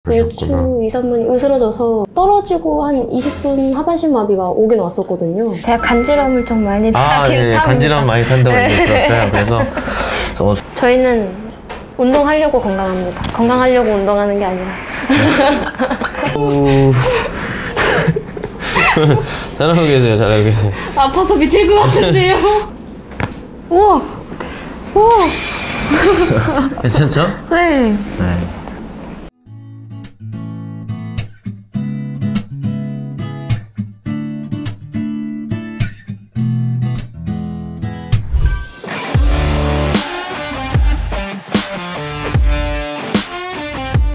유추 2, 3분이 으스러져서 떨어지고 한 20분 하반신 마비가 오긴 왔었거든요. 제가 간지럼을 좀 많이 타긴 합니다. 간지럼 많이 탄다고 들었어요. 그래서 저희는 운동하려고 건강합니다. 건강하려고 운동하는 게 아니라. 잘하고 계세요. 잘하고 계세요. 아파서 미칠 것 같은데요. 우와! 우와! 괜찮죠? 네.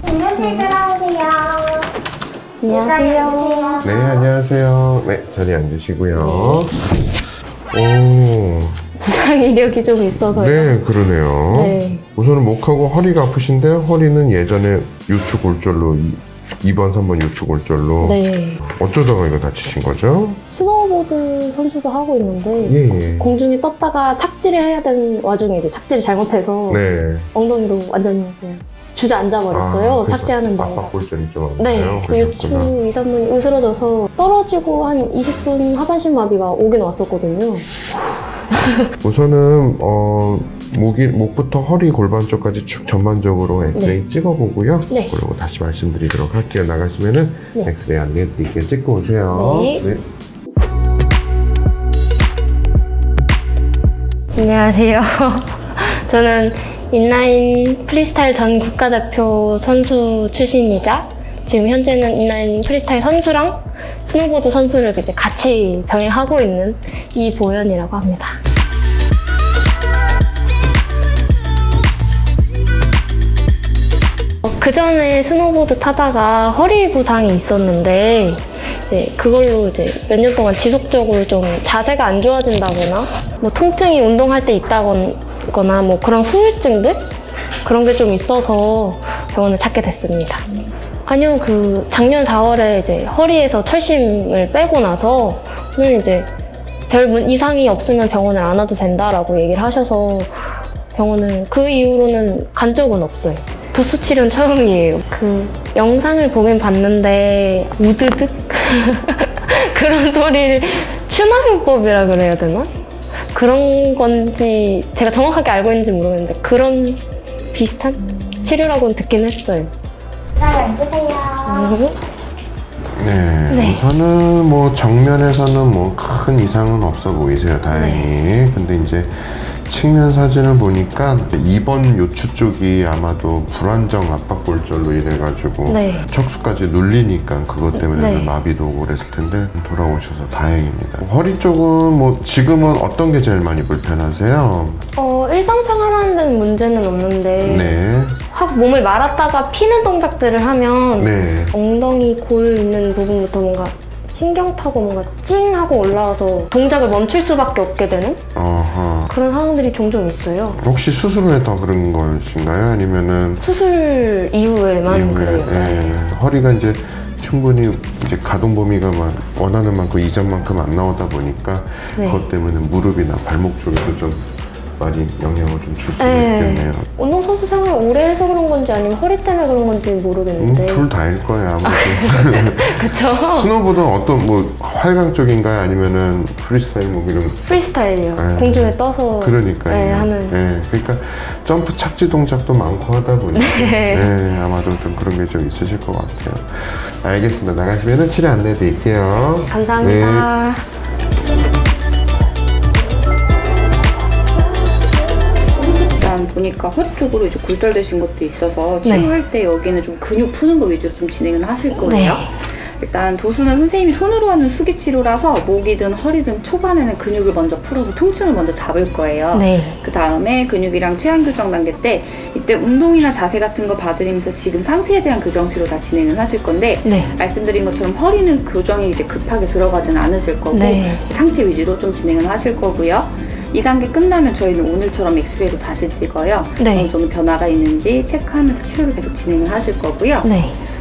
응급실 들어오세요. 안녕하세요. 네, 안녕하세요. 네, 자리에 앉으시고요. 오, 부상 이력이 좀 있어서요. 네, 그러네요. 네. 우선은 목하고 허리가 아프신데 허리는 예전에 유추골절로 2번, 3번 유추골절로 네. 어쩌다가 이거 다치신 거죠? 스노우보드 선수도 하고 있는데 예. 공중에 떴다가 착지를 해야 되는 와중에 이제 착지를 잘못해서 네. 엉덩이로 완전히 그냥 주저앉아 버렸어요. 그래서 착지하는 데가. 압박골절이 좀 네, 많아요. 그 유추 2, 3분이 으스러져서 떨어지고 한 20분 하반신 마비가 오긴 왔었거든요. 우선은 목부터 허리 골반 쪽까지 쭉 전반적으로 엑스레이 찍어보고요. 네. 그리고 다시 말씀드리도록 할게요. 나가시면은 네. 엑스레이 안내해드릴게요. 찍고 오세요. 네. 안녕하세요. 저는 인라인 프리스타일 전 국가대표 선수 출신이자 지금 현재는 인라인 프리스타일 선수랑 스노보드 선수를 이제 같이 병행하고 있는 이보연이라고 합니다. 그 전에 스노보드 타다가 허리 부상이 있었는데 이제 그걸로 이제 몇 년 동안 지속적으로 좀 자세가 안 좋아진다거나 뭐 통증이 운동할 때 있다거나 뭐 그런 후유증들 그런 게 좀 있어서 병원을 찾게 됐습니다. 아니요, 그 작년 4월에 이제 허리에서 철심을 빼고 나서는 이제 별 이상이 없으면 병원을 안 와도 된다라고 얘기를 하셔서 병원을 그 이후로는 간 적은 없어요. 도수 치료는 처음이에요. 그 영상을 보긴 봤는데 우드득 그런 소리를 춘화요법이라 그래야 되나? 그런 건지 제가 정확하게 알고 있는지 모르겠는데 그런 비슷한 치료라고는 듣긴 했어요. 잘 앉으세요. 네, 우선은 뭐 정면에서는 뭐 큰 이상은 없어 보이세요, 다행히. 근데 이제 측면 사진을 보니까 2번 요추 쪽이 아마도 불안정 압박골절로 인해가지고 척수까지 눌리니까 그것 때문에 마비도 오고 그랬을 텐데 돌아오셔서 다행입니다. 허리 쪽은 뭐 지금은 어떤 게 제일 많이 불편하세요? 일상생활 하는 데는 문제는 없는데 확 몸을 말았다가 피는 동작들을 하면 엉덩이 골 있는 부분부터 뭔가 신경 타고 뭔가 찡 하고 올라와서 동작을 멈출 수밖에 없게 되는 그런 상황들이 종종 있어요. 혹시 수술 후에 더 그런 것인가요? 아니면은 수술 이후에만 그래요. 허리가 이제 충분히 이제 가동 범위가 원하는 만큼 이전만큼 안 나오다 보니까 그것 때문에 무릎이나 발목 쪽에도 좀 많이 영향을 좀 줄 수가 있겠네요. 운동선수 생활을 오래 해서 그런 건지 아니면 허리 때문에 그런 건지 모르겠는데 둘 다일 거예요, 아무튼. 그쵸? 스노보드는 어떤 뭐 활강 쪽인가요? 아니면은 프리스타일 뭐 이런? 프리스타일이요. 공중에 떠서 그러니까요. 하는. 그러니까 점프 착지 동작도 많고 하다 보니까 아마도 좀 그런 게 좀 있으실 것 같아요. 알겠습니다. 나가시면은 치료 안내 드릴게요. 감사합니다. 보니까 허리 쪽으로 이제 골절되신 것도 있어서 치료할 때 여기는 좀 근육 푸는 거 위주로 좀 진행을 하실 거예요. 일단 도수는 선생님이 손으로 하는 수기 치료라서 목이든 허리든 초반에는 근육을 먼저 풀어서 통증을 먼저 잡을 거예요. 그 다음에 근육이랑 체형 교정 단계 때 이때 운동이나 자세 같은 거 봐드리면서 지금 상태에 대한 교정 치료 다 진행을 하실 건데 말씀드린 것처럼 허리는 교정이 이제 급하게 들어가지는 않으실 거고 상체 위주로 좀 진행을 하실 거고요. 2단계 끝나면 저희는 오늘처럼 엑스레이도 다시 찍어요. 어느 정도 변화가 있는지 체크하면서 치료를 계속 진행을 하실 거고요.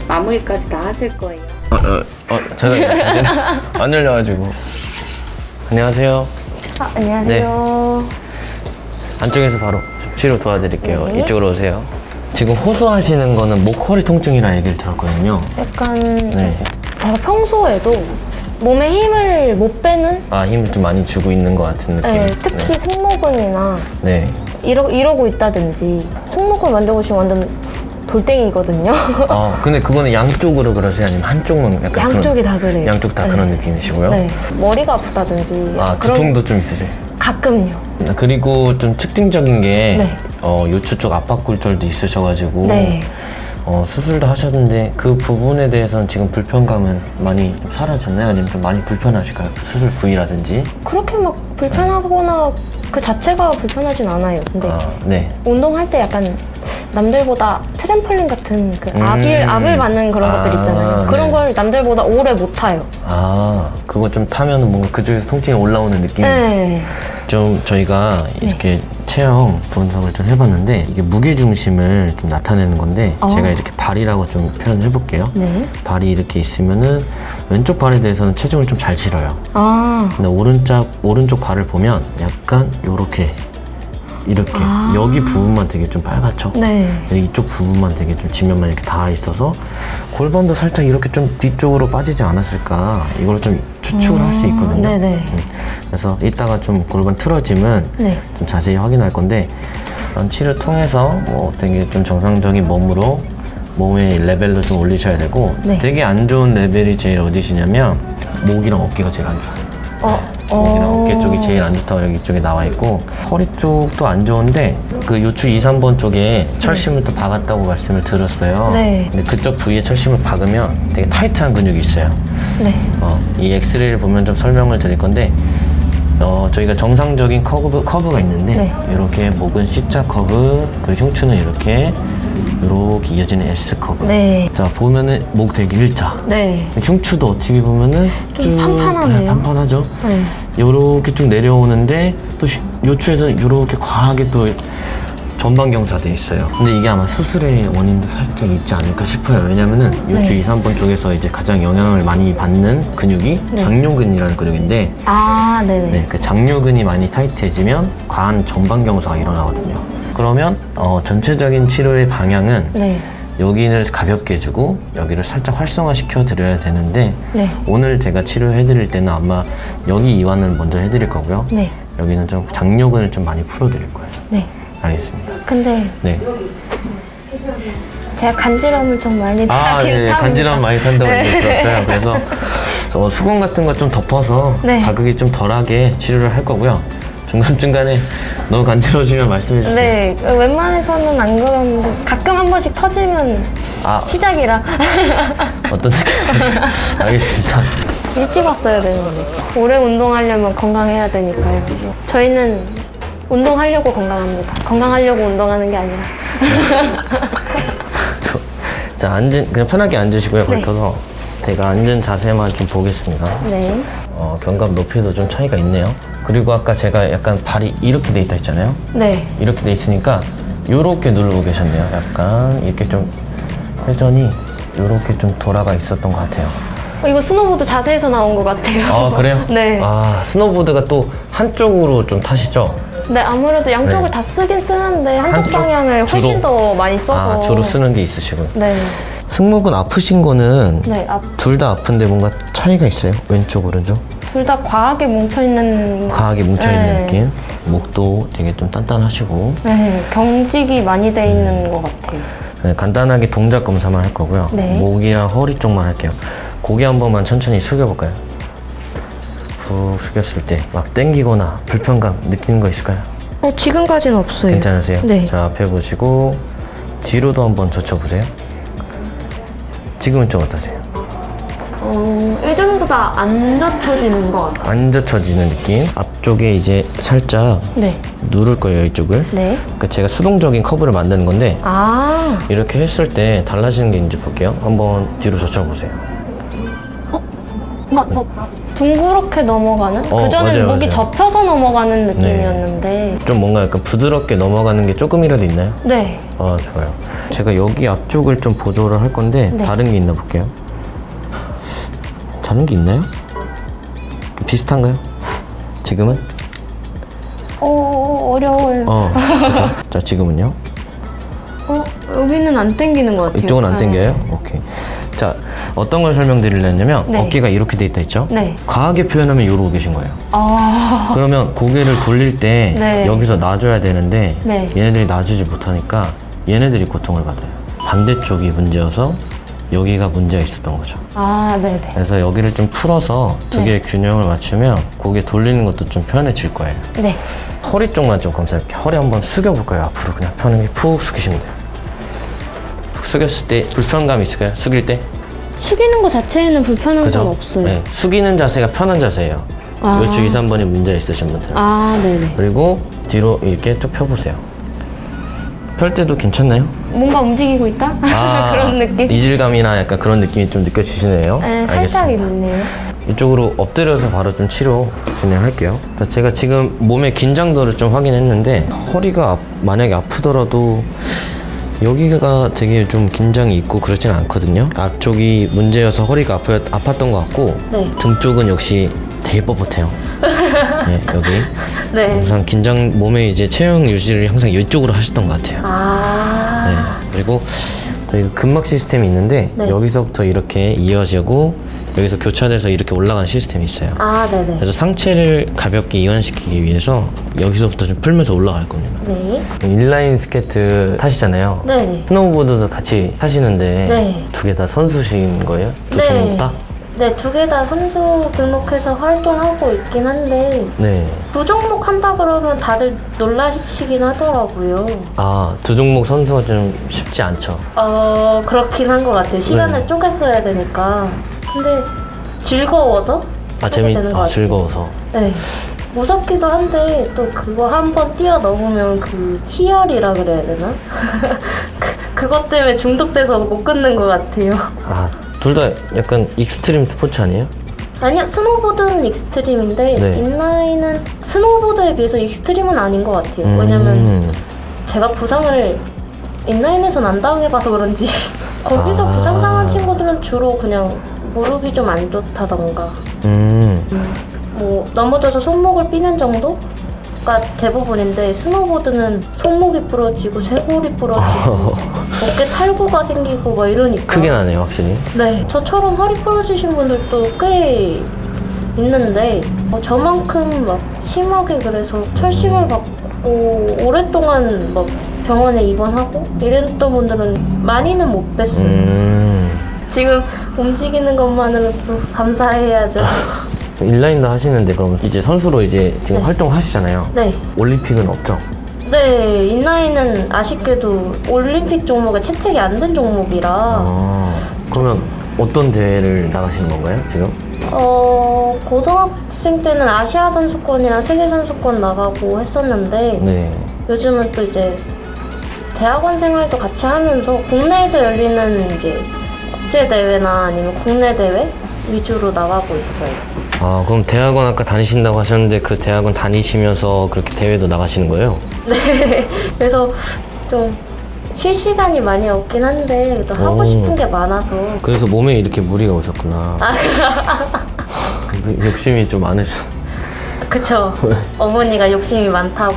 마무리까지 다 하실 거예요. 제가 안 열려가지고. 안녕하세요. 안녕하세요. 안쪽에서 바로 치료 도와드릴게요. 이쪽으로 오세요. 지금 호소하시는 거는 목, 허리 통증이라 얘기를 들었거든요. 약간 네. 제가 평소에도 몸에 힘을 못 빼는 힘을 좀 많이 주고 있는 것 같은 느낌. 네, 특히 승모근이나 네. 이러고 있다든지 승모근 만져보시면 완전 돌덩이거든요. 근데 그거는 양쪽으로 그러세요? 아니면 한쪽만 약간 양쪽이 다 그래요. 양쪽 다 네. 그런 느낌이시고요? 네. 머리가 아프다든지 두통도 좀 있으세요? 가끔요. 그리고 좀 특징적인 게 네. 요추 쪽 압박골절도 있으셔가지고 네. 수술도 하셨는데 그 부분에 대해서는 지금 불편감은 많이 좀 사라졌나요? 아니면 좀 많이 불편하실까요? 수술 부위라든지? 그렇게 막 불편하거나 그 자체가 불편하진 않아요. 근데 네. 운동할 때 약간 남들보다 트램펄린 같은 그 압을 받는 그런 것들 있잖아요. 그런 네. 걸 남들보다 오래 못 타요. 그거 좀 타면은 뭔가 그쪽에서 통증이 올라오는 느낌이 네. 좀 저희가 이렇게 체형 분석을 좀 해봤는데 이게 무게중심을 좀 나타내는 건데 제가 이렇게 발이라고 좀 표현을 해볼게요. 네. 발이 이렇게 있으면은 왼쪽 발에 대해서는 체중을 좀 잘 실어요. 근데 오른쪽 발을 보면 약간 요렇게 이렇게 여기 부분만 되게 좀 빨갛죠? 네. 이쪽 부분만 되게 좀 지면만 이렇게 닿아 있어서 골반도 살짝 이렇게 좀 뒤쪽으로 빠지지 않았을까 이걸 좀 추측을 할 수 있거든요. 네네. 그래서 이따가 좀 골반 틀어짐은 네. 좀 자세히 확인할 건데 치료 통해서 뭐 되게 좀 정상적인 몸으로 몸의 레벨도 좀 올리셔야 되고 네. 되게 안 좋은 레벨이 제일 어디시냐면 목이랑 어깨가 제일 안 좋아요. 목이랑 어깨 쪽이 제일 안 좋다고 여기 쪽에 나와 있고 허리 쪽도 안 좋은데 그 요추 2, 3번 쪽에 철심을 또 박았다고 말씀을 들었어요. 네. 근데 그쪽 부위에 철심을 박으면 되게 타이트한 근육이 있어요. 네. 이 엑스레이를 보면 좀 설명을 드릴 건데 저희가 정상적인 커브가 있는데 네. 이렇게 목은 C자 커브 그리고 흉추는 이렇게 이어지는 S 커브. 네. 자 보면은 목 되게 일자. 네. 흉추도 어떻게 보면은 좀 판판하네요. 네, 판판하죠. 네. 요렇게 쭉 내려오는데 또 요추에서는 요렇게 과하게 또 전방경사돼 있어요. 근데 이게 아마 수술의 원인도 살짝 있지 않을까 싶어요. 왜냐면은 요추 2, 3번 쪽에서 이제 가장 영향을 많이 받는 근육이 장요근이라는 근육인데 네네. 네, 그 장요근이 많이 타이트해지면 과한 전방경사가 일어나거든요. 그러면 전체적인 치료의 방향은 네. 여기를 가볍게 해주고 여기를 살짝 활성화시켜 드려야 되는데 네. 오늘 제가 치료해 드릴 때는 아마 여기 이완을 먼저 해 드릴 거고요. 네. 여기는 좀 장요근을 좀 많이 풀어 드릴 거예요. 네. 알겠습니다. 근데 네. 제가 간지럼을 좀 많이 타긴 네. 합니다. 간지럼 많이 탄다고 얘기 들었어요. 그래서 수건 같은 거 좀 덮어서 네. 자극이 좀 덜하게 치료를 할 거고요. 중간중간에 너무 간지러우시면 말씀해 주세요. 네, 웬만해서는 안 그러는데 가끔 한 번씩 터지면 시작이라 어떤 느낌인지 알겠습니다. 일찍 왔어야 되는데 오래 운동하려면 건강해야 되니까요. 저희는 운동하려고 건강합니다. 건강하려고 운동하는 게 아니라. 자, 그냥 편하게 앉으시고요. 걸터서 제가 앉은 자세만 좀 보겠습니다. 네. 견갑 높이도 좀 차이가 있네요. 그리고 아까 제가 약간 발이 이렇게 돼 있다 했잖아요. 네. 이렇게 돼 있으니까 요렇게 누르고 계셨네요. 약간 이렇게 좀 회전이 요렇게 좀 돌아가 있었던 것 같아요. 이거 스노보드 자세에서 나온 것 같아요. 그래요? 네. 스노보드가 또 한쪽으로 좀 타시죠? 네, 아무래도 양쪽을 다 쓰긴 쓰는데 한쪽 방향을 훨씬 더 많이 써서. 주로 쓰는 게 있으시고요. 네. 승모근 아프신 거는 네, 둘 다 아픈데 뭔가 차이가 있어요? 왼쪽, 오른쪽? 둘 다 과하게 뭉쳐있는. 과하게 뭉쳐있는 네. 느낌? 목도 되게 좀 단단하시고. 네, 경직이 많이 돼 있는 것 같아요. 네, 간단하게 동작 검사만 할 거고요. 네. 목이랑 허리 쪽만 할게요. 고개 한 번만 천천히 숙여볼까요? 푹 숙였을 때 막 땡기거나 불편감 느끼는 거 있을까요? 지금까지는 없어요. 괜찮으세요? 네. 자, 앞에 보시고 뒤로도 한번 젖혀보세요. 지금은 좀 어떠세요? 예전보다 안 젖혀지는 것 같아요. 안 젖혀지는 느낌. 앞쪽에 이제 살짝 네. 누를 거예요, 이쪽을. 네. 그러니까 제가 수동적인 커브를 만드는 건데 이렇게 했을 때 달라지는 게 있는지 볼게요. 한번 뒤로 젖혀보세요. 둥그렇게 넘어가는? 그전에는 맞아요, 목이 맞아요. 접혀서 넘어가는 느낌이었는데. 좀 뭔가 약간 부드럽게 넘어가는 게 조금이라도 있나요? 네. 좋아요. 제가 여기 앞쪽을 좀 보조를 할 건데 네. 다른 게 있나 볼게요. 다른 게 있나요? 비슷한가요? 지금은? 어려워요. 그렇죠. 자, 지금은요? 여기는 안 당기는 것 같아요. 이쪽은 안 당겨요? 오케이. 자, 어떤 걸 설명드리려냐면 네. 어깨가 이렇게 돼 있다 했죠? 네. 과하게 표현하면 이러고 계신 거예요. 아. 그러면 고개를 돌릴 때 네. 여기서 놔줘야 되는데 네. 얘네들이 놔주지 못하니까 얘네들이 고통을 받아요. 반대쪽이 문제여서 여기가 문제가 있었던 거죠. 아, 네네. 그래서 여기를 좀 풀어서 두 개의 균형을 맞추면 고개 돌리는 것도 좀 편해질 거예요. 네. 허리 쪽만 좀 검사해볼게요. 허리 한번 숙여볼까요? 앞으로 그냥 편하게 푹 숙이시면 돼요. 푹 숙였을 때 불편감 있을까요? 숙일 때? 숙이는 것 자체에는 불편한 그죠? 건 없어요. 네, 숙이는 자세가 편한 자세예요. 아. 요추 2, 3번이 문제 있으신 분들은. 아, 네네. 그리고 뒤로 이렇게 쭉 펴보세요. 펼 때도 괜찮나요? 뭔가 움직이고 있다? 그런 느낌? 이질감이나 약간 그런 느낌이 좀 느껴지시네요. 네, 살짝 있네요. 이쪽으로 엎드려서 바로 좀 치료 진행할게요. 제가 지금 몸의 긴장도를 좀 확인했는데 허리가 만약에 아프더라도 여기가 되게 좀 긴장이 있고 그렇진 않거든요. 앞쪽이 문제여서 허리가 아팠던 것 같고 네. 등 쪽은 역시 되게 뻣뻣해요. 네, 여기. 네. 항상 긴장, 몸의 이제 체형 유지를 항상 이쪽으로 하셨던 것 같아요. 아. 네. 그리고 저희가 근막 시스템이 있는데 네. 여기서부터 이렇게 이어지고 여기서 교차돼서 이렇게 올라가는 시스템이 있어요. 아, 네네. 그래서 상체를 가볍게 이완시키기 위해서 여기서부터 좀 풀면서 올라갈 겁니다. 네. 인라인 스케이트 타시잖아요. 네네. 스노우보드도 같이 타시는데 네. 두 개 다 선수신 거예요? 두 네. 종목 다? 네, 두 개 다 선수 등록해서 활동하고 있긴 한데 네. 두 종목 한다 그러면 다들 놀라시긴 하더라고요. 아, 두 종목 선수가 좀 쉽지 않죠. 그렇긴 한 것 같아요. 시간을 네. 쪼개 써야 되니까. 근데 즐거워서 하게 되는 것 같아요. 즐거워서. 네. 무섭기도 한데 또 그거 한번 뛰어넘으면 그 희열이라 그래야 되나? 그것 때문에 중독돼서 못 끊는 것 같아요. 아, 둘 다 약간 익스트림 스포츠 아니에요? 아니요, 스노보드는 익스트림인데 네. 인라인은 스노보드에 비해서 익스트림은 아닌 것 같아요. 왜냐면 제가 부상을 인라인에서 안 당해봐서 그런지 거기서 부상당한 친구들은 주로 그냥 무릎이 좀 안 좋다던가 뭐 넘어져서 손목을 삐는 정도가 대부분인데 스노보드는 손목이 부러지고 쇄골이 부러지고 어깨 탈구가 생기고 막 이러니까 크게 나네요, 확실히. 네, 저처럼 허리 부러지신 분들도 꽤 있는데 저만큼 막 심하게 그래서 철심을 받고 오랫동안 막 병원에 입원하고 이랬던 분들은 많이는 못 뵀어요. 지금 움직이는 것만으로도 감사해야죠. 인라인도 하시는데 그럼 이제 선수로 이제 지금 네. 활동하시잖아요. 네. 올림픽은 없죠? 네, 인라인은 아쉽게도 올림픽 종목에 채택이 안 된 종목이라 그러면 어떤 대회를 나가시는 건가요, 지금? 고등학생 때는 아시아 선수권이랑 세계 선수권 나가고 했었는데 네. 요즘은 또 이제 대학원 생활도 같이 하면서 국내에서 열리는 이제 국제 대회나 아니면 국내 대회 위주로 나가고 있어요. 아, 그럼 대학원 아까 다니신다고 하셨는데 그 대학원 다니시면서 그렇게 대회도 나가시는 거예요? 네. 그래서 좀 쉴 시간이 많이 없긴 한데 그래도 하고 싶은 게 많아서. 그래서 몸에 이렇게 무리가 오셨구나. 욕심이 좀 많으셔. 그쵸. 어머니가 욕심이 많다고.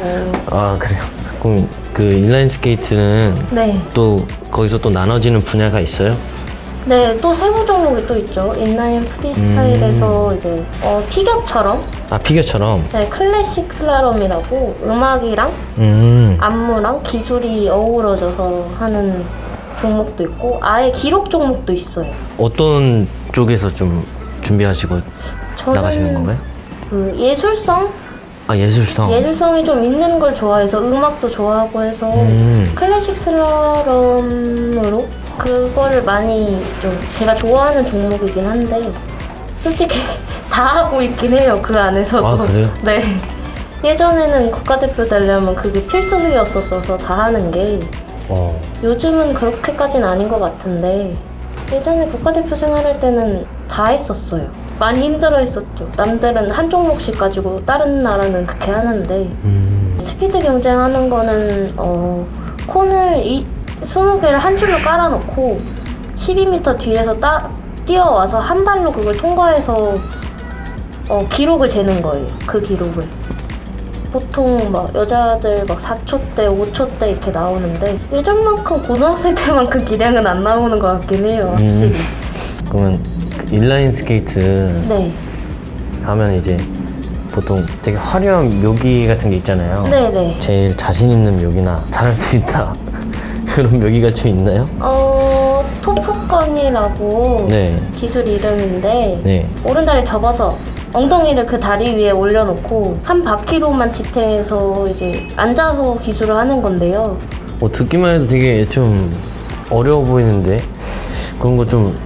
아, 그래요? 그럼 그 인라인 스케이트는 네. 또 거기서 또 나눠지는 분야가 있어요? 네, 또 세부 종목이 또 있죠. 인라인 프리스타일에서 이제 피겨처럼. 아, 피겨처럼? 네, 클래식 슬라롬이라고 음악이랑 안무랑 기술이 어우러져서 하는 종목도 있고 아예 기록 종목도 있어요. 어떤 쪽에서 좀 준비하시고 저는 나가시는 건가요? 그 예술성? 아, 예술성? 예술성이 좀 있는 걸 좋아해서 음악도 좋아하고 해서 클래식 슬라롬으로 그거를 많이 좀 제가 좋아하는 종목이긴 한데 솔직히 다 하고 있긴 해요, 그 안에서도. 아, 그래요? 네. 예전에는 국가대표 되려면 그게 필수였었어서 다 하는 게 요즘은 그렇게까지는 아닌 것 같은데 예전에 국가대표 생활할 때는 다 했었어요. 많이 힘들어 했었죠. 남들은 한 종목씩 가지고 다른 나라는 그렇게 하는데 스피드 경쟁하는 거는 콘을 20개를 한 줄로 깔아놓고 12m 뒤에서 뛰어와서 한 발로 그걸 통과해서 기록을 재는 거예요. 그 기록을. 보통 막 여자들 막 4초 때, 5초 때 이렇게 나오는데 예전만큼 고등학생 때만큼 기량은 안 나오는 것 같긴 해요, 확실히. 그러면 그 인라인 스케이트 네. 하면 이제 보통 되게 화려한 묘기 같은 게 있잖아요. 네네. 제일 자신 있는 묘기나 잘할 수 있다 그런 묘기가 좀 있나요? 토프건이라고 네. 기술 이름인데 네. 오른다리 접어서 엉덩이를 그 다리 위에 올려놓고 한 바퀴로만 지탱해서 이제 앉아서 기술을 하는 건데요. 듣기만 해도 되게 좀 어려워 보이는데 그런 거 좀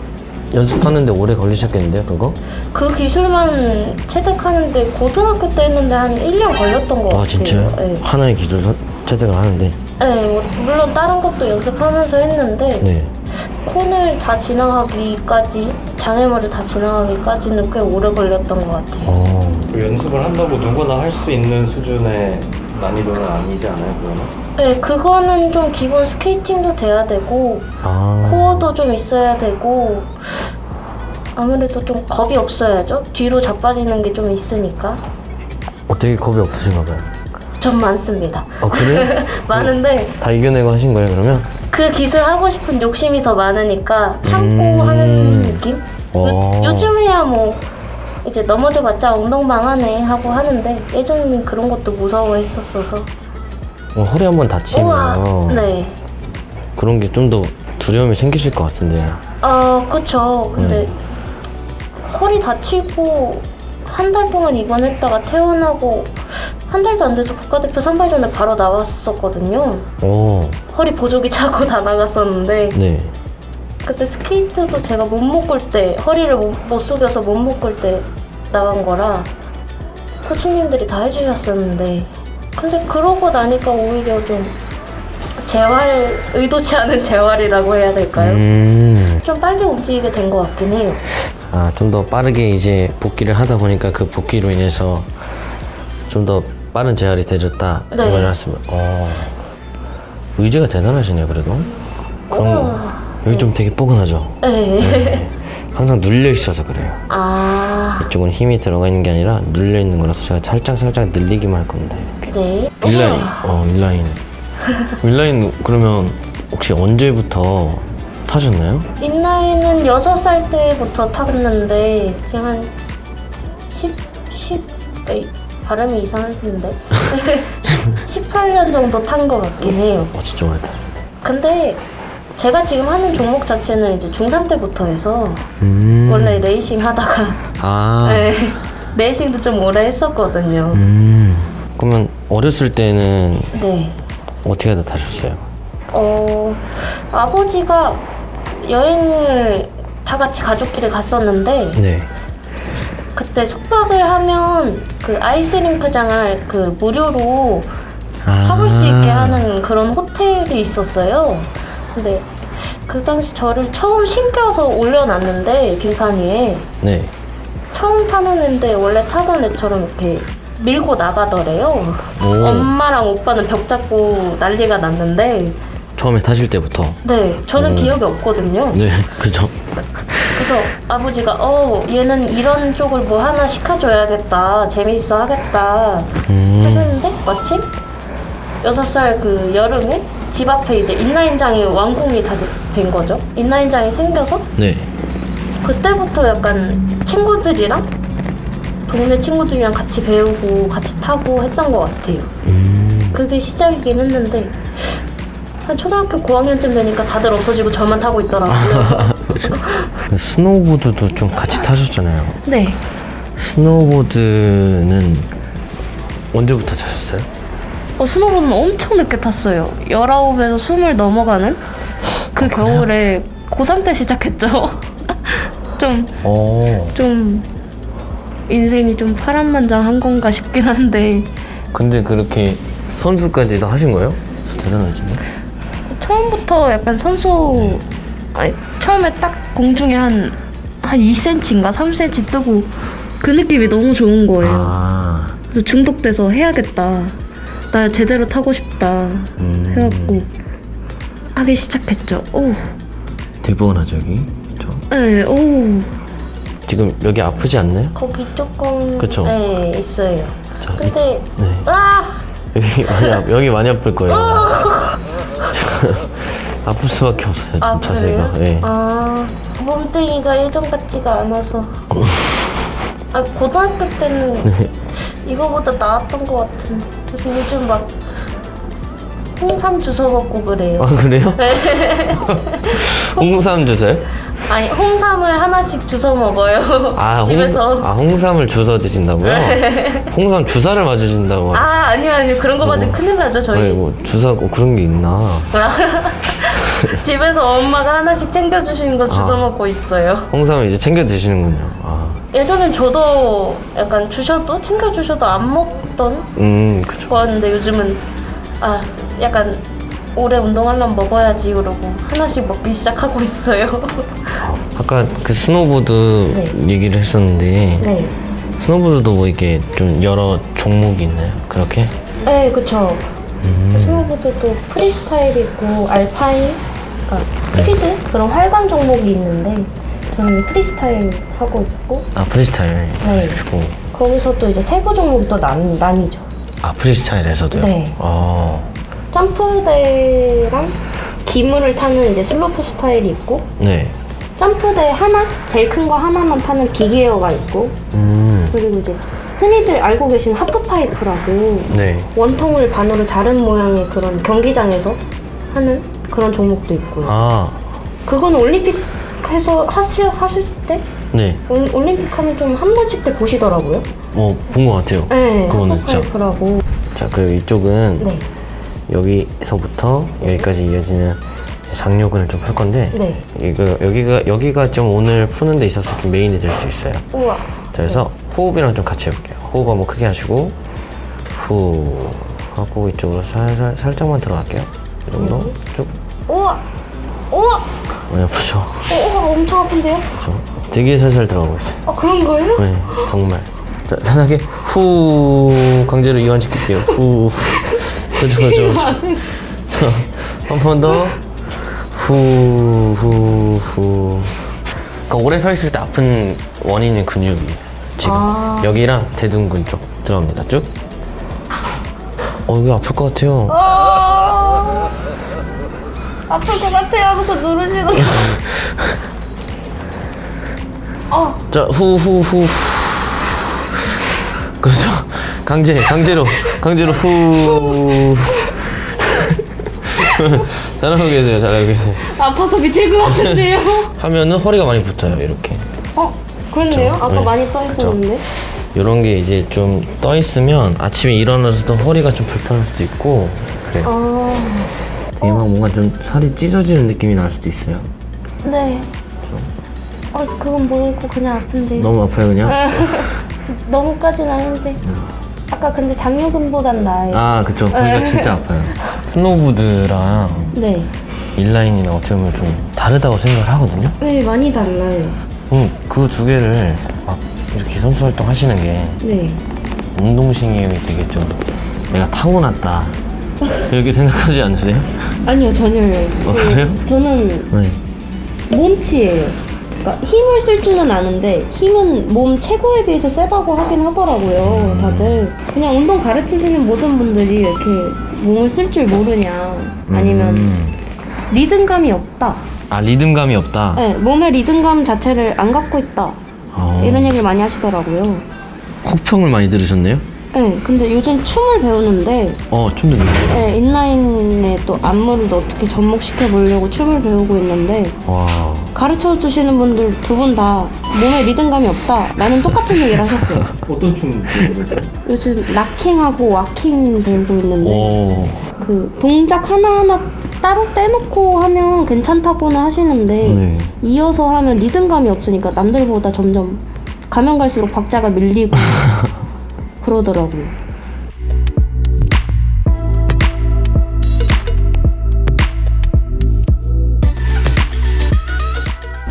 연습하는데 오래 걸리셨겠는데요, 그거? 그 기술만 체득하는데 고등학교 때 했는데 한 1년 걸렸던 것 같아요. 아, 진짜요? 네. 하나의 기술 체득을 하는데? 네, 뭐 물론 다른 것도 연습하면서 했는데 네. 콘을 다 지나가기까지, 장애물을 다 지나가기까지는 꽤 오래 걸렸던 것 같아요. 그 연습을 한다고 누구나 할 수 있는 수준의 난이도는 아니지 않아요, 그러면? 네, 그거는 좀 기본 스케이팅도 돼야 되고 코어도 좀 있어야 되고 아무래도 좀 겁이 없어야죠. 뒤로 자빠지는 게 좀 있으니까. 되게 겁이 없으신가 봐요. 전 많습니다. 그래요? 많은데 다 이겨내고 하신 거예요, 그러면? 그 기술 하고 싶은 욕심이 더 많으니까 참고 하는 느낌? 요즘에야 뭐 이제 넘어져봤자 엉덩방아네 하고 하는데 예전에는 그런 것도 무서워했었어서. 허리 한번 다치면 네. 그런 게 좀 더 두려움이 생기실 것 같은데. 그쵸. 근데 허리 다치고 한 달 동안 입원했다가 퇴원하고 한 달도 안 돼서 국가대표 선발전에 바로 나왔었거든요. 허리 보조기 차고 다 나갔었는데 네. 그때 스케이트도 제가 못 묶을 때, 허리를 못 숙여서 못 묶을 때 나간 거라 코치님들이 다 해주셨었는데 근데 그러고 나니까 오히려 좀 의도치 않은 재활이라고 해야 될까요? 좀 빨리 움직이게 된 것 같긴 해요. 좀 더 빠르게 이제 복귀를 하다 보니까 그 복귀로 인해서 좀 더 빠른 재활이 되졌다. 네. 이런 말씀. 의지가 대단하시네요, 그래도. 그런 거. 여기 좀 되게 뻐근하죠? 네. 항상 눌려 있어서 그래요. 이쪽은 힘이 들어가 있는 게 아니라 눌려 있는 거라서 제가 살짝 늘리기만 할 겁니다. 이렇게. 네. 인라인. 인라인 그러면 혹시 언제부터 타셨나요? 인라인은 6살 때부터 탔는데 지금 한 10 발음이 이상할 텐데 18년 정도 탄 것 같긴 해요. 진짜 오래 타셨네. 근데 제가 지금 하는 종목 자체는 이제 중3 때부터 해서 원래 레이싱 하다가 네, 레이싱도 좀 오래 했었거든요. 그러면 어렸을 때는 네. 어떻게 하다 타셨어요? 아버지가 여행을 다 같이 가족끼리 갔었는데 네. 그때 숙박을 하면 그 아이스링크장을 그 무료로 타볼 수 있게 하는 그런 호텔이 있었어요. 근데 그 당시 저를 처음 신겨서 올려놨는데 빙판 위에 네. 처음 타는 애인데 원래 타던 애처럼 이렇게 밀고 나가더래요. 엄마랑 오빠는 벽 잡고 난리가 났는데 처음에 타실 때부터? 네, 저는 기억이 없거든요. 네, 그죠. 그래서 아버지가 얘는 이런 쪽을 뭐 하나 시켜줘야겠다, 재밌어 하겠다 하셨는데 마침 6살 그 여름에 집 앞에 이제 인라인장이 완공이 다 된 거죠. 인라인장이 생겨서 네. 그때부터 약간 친구들이랑 동네 친구들이랑 같이 배우고 같이 타고 했던 것 같아요. 그게 시작이긴 했는데 한 초등학교 고학년쯤 되니까 다들 없어지고 저만 타고 있더라고요. 그렇죠. 스노우보드도 좀 같이 타셨잖아요. 네. 스노우보드는 언제부터 타셨어요? 스노보드는 엄청 늦게 탔어요. 19에서 20 넘어가는 그 겨울에 고3 때 시작했죠. 좀 인생이 좀 파란만장한 건가 싶긴 한데. 근데 그렇게 선수까지도 하신 거예요? 대단하시네. 처음부터 약간 선수 처음에 딱 공중에 한 2cm인가 3cm 뜨고 그 느낌이 너무 좋은 거예요. 그래서 중독돼서 해야겠다. 나 제대로 타고 싶다 해갖고 하기 시작했죠. 대부분하죠 여기. 그렇죠? 네. 지금 여기 아프지 않나요? 거기 조금 그쵸? 네, 있어요. 자, 근데 네. 여기 많이 아플 거예요. 아플 수밖에 없어요. 좀 자세가. 네. 몸뚱이가 예전 같지가 않아서. 고등학교 때는 이거보다 나았던 것 같은데. 그래서 요즘 막 홍삼 주워 먹고 그래요. 아, 그래요? 홍삼 주세요? 아니, 홍삼을 하나씩 주워 먹어요. 집에서. 홍삼을 주워 드신다고요? 홍삼 주사를 맞으신다고? 아니요. 그런 거 맞으면 큰일 나죠, 저희. 아니, 뭐 주사 그런 게 있나? 집에서 엄마가 하나씩 챙겨주시는 거 주워 먹고 있어요. 홍삼을 이제 챙겨 드시는군요. 예전엔 저도 약간 챙겨주셔도 안 먹던 그쵸. 거였는데 요즘은 약간 오래 운동하려면 먹어야지 그러고 하나씩 먹기 시작하고 있어요. 아까 그 스노보드 얘기를 했었는데 스노보드도 뭐 이게 좀 여러 종목이 있나요? 그렇게? 네, 그쵸. 스노보드도 프리스타일이 있고 알파인, 그러니까 스피드 그런 활강 종목이 있는데 저는 프리스타일 하고 있고. 프리스타일. 네. 거기서 또 이제 세부 종목이 또 나뉘죠. 프리스타일에서도요? 네. 점프대랑 기물을 타는 이제 슬로프 스타일이 있고. 네. 점프대 하나, 제일 큰 거 하나만 타는 빅에어가 있고. 그리고 이제 흔히들 알고 계신 하프파이프라고. 네. 원통을 반으로 자른 모양의 그런 경기장에서 하는 그런 종목도 있고요. 그건 올림픽에서 하실 때? 네. 올림픽 하면 좀 한 번씩 때 보시더라고요. 본 것 같아요. 네. 하프파이프라고. 자, 그리고 이쪽은 여기서부터 여기까지 이어지는 장요근을 좀 풀 건데 여기가 좀 오늘 푸는 데 있어서 좀 메인이 될 수 있어요. 우와. 자, 그래서 호흡이랑 좀 같이 해볼게요. 호흡 한번 크게 하시고 후 하고 이쪽으로 살짝만 들어갈게요. 이 정도 쭉. 우와. 많이 아프죠? 엄청 아픈데요? 그렇죠. 되게 살살 들어가고 있어요. 그런 거예요? 네, 정말. 자, 편하게 후 강제로 이완시킬게요. 후. 그죠. 자, 한 번 더. 후. 그러니까 오래 서 있을 때 아픈 원인은 근육이 지금 여기랑 대둔근 쪽 들어갑니다. 쭉. 이거 아플 것 같아요. 아플 것 같아요 하고서 누르시는 거. 자, 후. 그렇죠. 강제로 후. 잘하고 계세요. 아파서 미칠 것 같은데요? 하면은 허리가 많이 붙어요, 이렇게. 그렇네요. 아까 많이 떠 있었는데. 이런 게 이제 좀 떠 있으면 아침에 일어나서도 허리가 좀 불편할 수도 있고 그래요. 되게 막 뭔가 좀 살이 찢어지는 느낌이 날 수도 있어요. 네. 그건 모르고 그냥 아픈데. 너무 아파요, 그냥? 너무까진 아닌데. 아까 근데 장요근보단 나아요. 그쵸. 거기가 진짜 아파요. 스노보드랑 인라인이랑 어떻게 보면 좀 다르다고 생각을 하거든요. 네, 많이 달라요. 그 두 개를 막 이렇게 선수 활동 하시는 게 운동신경이 되게 좀 내가 타고났다 이렇게 생각하지 않으세요? 아니요, 전혀요. 그래요? 저는 몸치예요. 그러니까 힘을 쓸 줄은 아는데 힘은 몸 체구에 비해서 세다고 하긴 하더라고요, 다들. 그냥 운동 가르치시는 모든 분들이 이렇게 몸을 쓸 줄 모르냐 아니면 리듬감이 없다. 리듬감이 없다? 네, 몸의 리듬감 자체를 안 갖고 있다. 이런 얘기를 많이 하시더라고요. 혹평을 많이 들으셨네요? 네, 근데 요즘 춤을 배우는데 춤도 배우죠? 네, 인라인에 또 안무를 어떻게 접목시켜 보려고 춤을 배우고 있는데 가르쳐 주시는 분들 두 분 다 몸에 리듬감이 없다 라는 똑같은 얘기를 하셨어요. 어떤 춤 배우세요? 요즘 락킹하고 와킹 배우고 있는데 그 동작 하나하나 따로 떼놓고 하면 괜찮다고는 하시는데 이어서 하면 리듬감이 없으니까 남들보다 점점 가면 갈수록 박자가 밀리고 그러더라고요.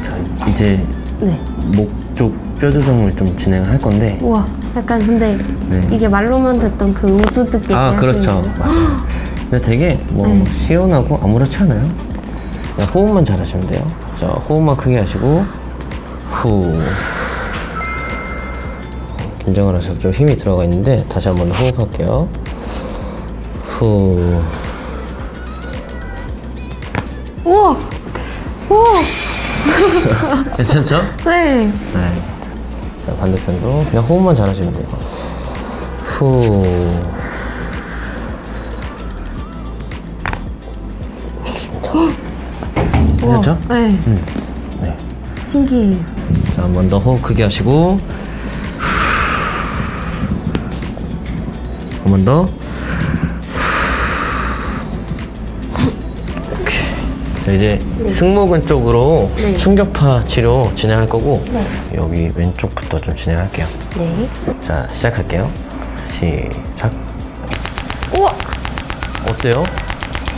자, 이제 목 쪽 뼈 조정을 좀 진행을 할 건데. 우와, 약간 근데 이게 말로만 듣던 그 우두둑 얘기 그렇죠. 맞아요. 근데 되게 시원하고 아무렇지 않아요. 그냥 호흡만 잘하시면 돼요. 자, 호흡만 크게 하시고 후. 긴장을 하셔서 좀 힘이 들어가 있는데 다시 한 번 더 호흡할게요. 후. 우와! 우와! 괜찮죠? 네. 네. 자, 반대편도 그냥 호흡만 잘하시면 돼요. 후. 좋습니다. 괜찮죠? 네. 네. 신기해요. 자, 한 번 더 호흡 크게 하시고. 한 번 더. 오케이. 자, 이제 승모근 쪽으로 충격파 치료 진행할 거고 여기 왼쪽부터 좀 진행할게요. 네. 자, 시작할게요. 시작. 우와! 어때요?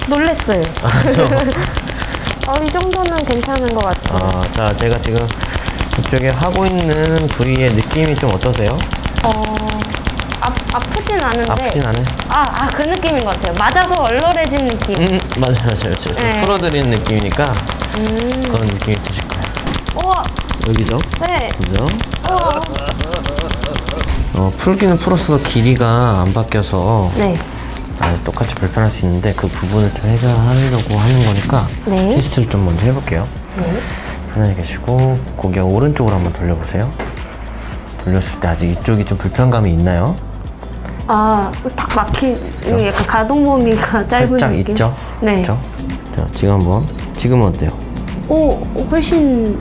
놀랬어요. 아, 이 정도는 괜찮은 것 같아요. 자, 제가 지금 이쪽에 하고 있는 부위의 느낌이 좀 어떠세요? 아프진 않은데. 아프진 않아요? 그 느낌인 것 같아요. 맞아서 얼얼해진 느낌. 맞아요. 좀 네. 풀어드리는 느낌이니까 그런 느낌이 드실 거예요. 우와! 여기죠? 네. 그죠? 풀기는 풀었어도 길이가 안 바뀌어서 네. 똑같이 불편할 수 있는데 그 부분을 좀 해결하려고 하는 거니까 네. 테스트를 좀 먼저 해볼게요. 네. 편하게 계시고 고개 오른쪽으로 한번 돌려보세요. 돌렸을 때 아직 이쪽이 좀 불편감이 있나요? 탁 막힌, 약간 가동 범위가 짧은 살짝 느낌? 있죠? 네. 있죠? 자, 지금은 어때요? 훨씬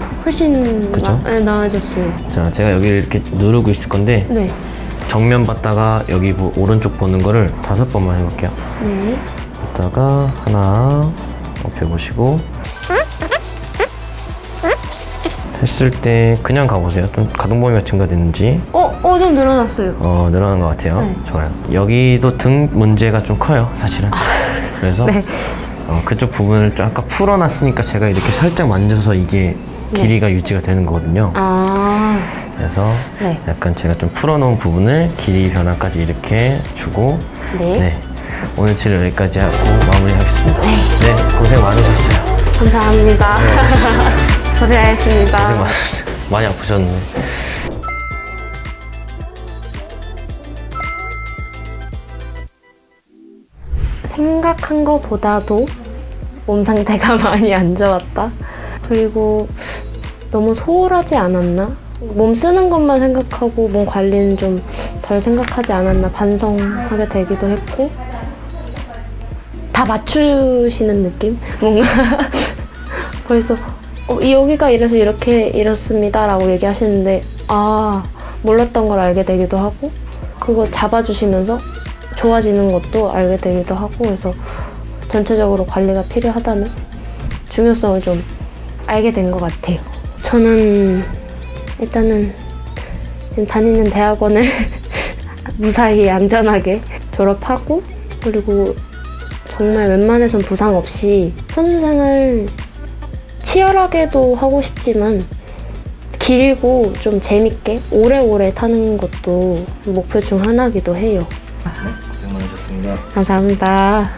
그죠? 나아졌어요. 자, 제가 여기를 이렇게 누르고 있을 건데 네. 정면 봤다가 여기 오른쪽 보는 거를 5번만 해볼게요. 네. 봤다가 하나 옆에 보시고 했을 때 그냥 가보세요. 좀 가동 범위가 증가됐는지. 좀 늘어났어요. 늘어난 것 같아요. 네. 좋아요. 여기도 등 문제가 좀 커요, 사실은. 그래서 네. 그쪽 부분을 좀 아까 풀어놨으니까 제가 이렇게 살짝 만져서 이게 길이가 유지가 되는 거거든요. 그래서 네. 약간 제가 좀 풀어놓은 부분을 길이 변화까지 이렇게 주고 네. 오늘 치료 여기까지 하고 마무리하겠습니다. 네, 고생 많으셨어요. 감사합니다. 고생하셨습니다. 고생 많으셨어요. 많이 아프셨네. 생각한 것보다도 몸 상태가 많이 안 좋았다. 그리고 너무 소홀하지 않았나? 몸 쓰는 것만 생각하고 몸 관리는 좀 덜 생각하지 않았나 반성하게 되기도 했고 다 맞추시는 느낌? 뭔가 벌써 여기가 이래서 이렇습니다 라고 얘기하시는데 몰랐던 걸 알게 되기도 하고 그거 잡아주시면서 좋아지는 것도 알게 되기도 하고 그래서 전체적으로 관리가 필요하다는 중요성을 좀 알게 된 것 같아요. 저는 일단은 지금 다니는 대학원을 무사히 안전하게 졸업하고 그리고 정말 웬만해선 부상 없이 선수 생활 치열하게도 하고 싶지만 길고 좀 재밌게 오래오래 타는 것도 목표 중 하나이기도 해요. 고생 많으셨습니다. 감사합니다.